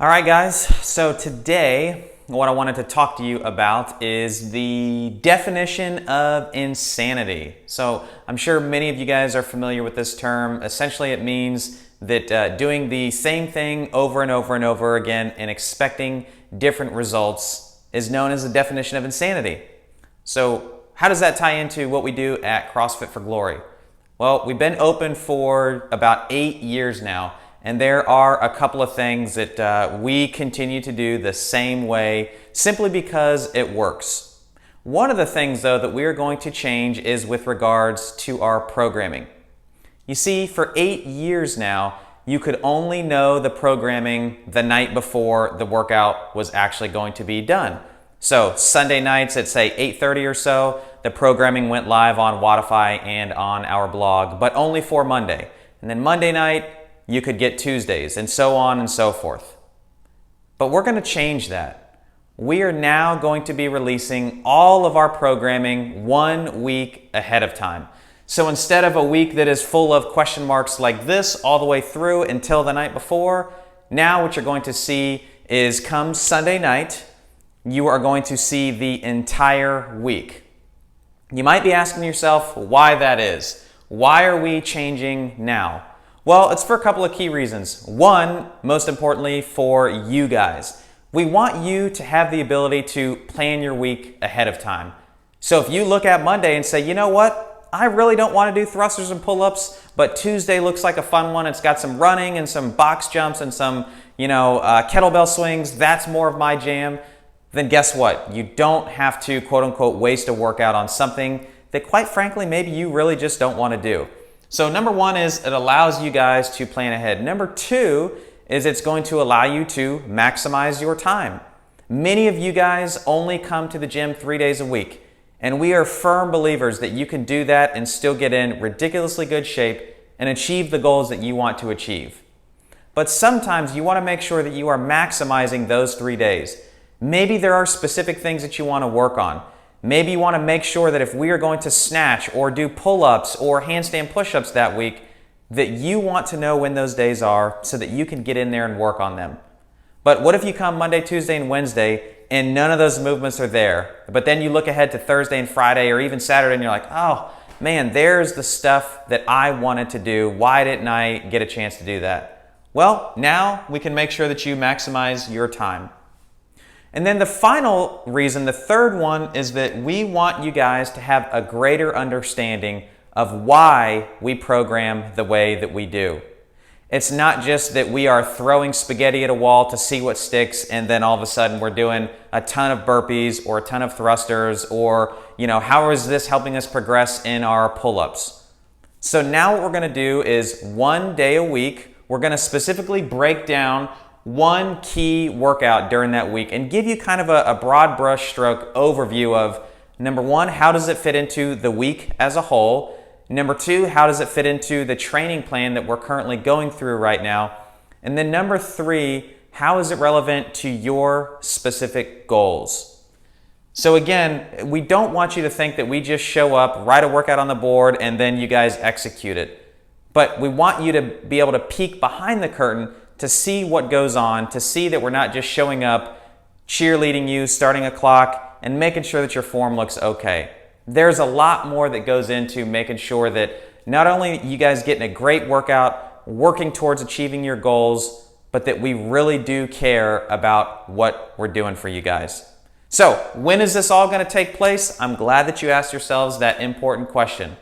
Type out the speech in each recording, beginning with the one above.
All right, guys, so today what I wanted to talk to you about is the definition of insanity. So I'm sure many of you guys are familiar with this term. Essentially, it means that doing the same thing over and over and over again and expecting different results is known as the definition of insanity. So how does that tie into what we do at CrossFit for Glory? Well, we've been open for about 8 years now. And there are a couple of things that we continue to do the same way simply because it works. One of the things, though, that we are going to change is with regards to our programming. You see, for 8 years now, you could only know the programming the night before the workout was actually going to be done. So Sunday nights at, say, 8:30 or so, the programming went live on Wodify and on our blog, but only for Monday. And then Monday night, you could get Tuesdays, and so on and so forth. But we're going to change that. We are now going to be releasing all of our programming 1 week ahead of time. So instead of a week that is full of question marks like this all the way through until the night before, now what you're going to see is come Sunday night, you are going to see the entire week. You might be asking yourself why that is. Why are we changing now? Well, it's for a couple of key reasons. One, most importantly, for you guys. We want you to have the ability to plan your week ahead of time. So if you look at Monday and say, you know what, I really don't want to do thrusters and pull-ups, but Tuesday looks like a fun one. It's got some running and some box jumps and some, kettlebell swings. That's more of my jam. Then guess what? You don't have to, quote unquote, waste a workout on something that, quite frankly, maybe you really just don't want to do. So number one is it allows you guys to plan ahead. Number two is it's going to allow you to maximize your time. Many of you guys only come to the gym 3 days a week, and we are firm believers that you can do that and still get in ridiculously good shape and achieve the goals that you want to achieve. But sometimes you want to make sure that you are maximizing those 3 days. Maybe there are specific things that you want to work on. Maybe you want to make sure that if we are going to snatch or do pull-ups or handstand push-ups that week, that you want to know when those days are so that you can get in there and work on them. But what if you come Monday, Tuesday, and Wednesday and none of those movements are there? But then you look ahead to Thursday and Friday or even Saturday and you're like, oh man, there's the stuff that I wanted to do. Why didn't I get a chance to do that? Well, now we can make sure that you maximize your time. And then the final reason, the third one, is that we want you guys to have a greater understanding of why we program the way that we do. It's not just that we are throwing spaghetti at a wall to see what sticks and then all of a sudden we're doing a ton of burpees or a ton of thrusters or, how is this helping us progress in our pull-ups? So now what we're going to do is 1 day a week, we're going to specifically break down one key workout during that week and give you kind of a broad brush stroke overview of, number one, how does it fit into the week as a whole? Number two, how does it fit into the training plan that we're currently going through right now? And then number three, how is it relevant to your specific goals? So again, we don't want you to think that we just show up, write a workout on the board, and then you guys execute it. But we want you to be able to peek behind the curtain to see what goes on, to see that we're not just showing up, cheerleading you, starting a clock, and making sure that your form looks okay. There's a lot more that goes into making sure that not only you guys getting a great workout, working towards achieving your goals, but that we really do care about what we're doing for you guys. So, when is this all going to take place? I'm glad that you asked yourselves that important question.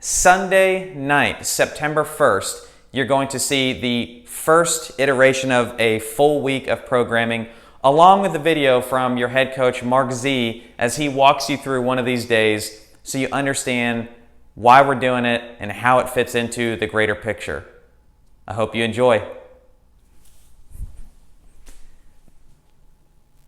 Sunday night, September 1st, you're going to see the first iteration of a full week of programming, along with the video from your head coach, Mark Z, as he walks you through one of these days so you understand why we're doing it and how it fits into the greater picture. I hope you enjoy.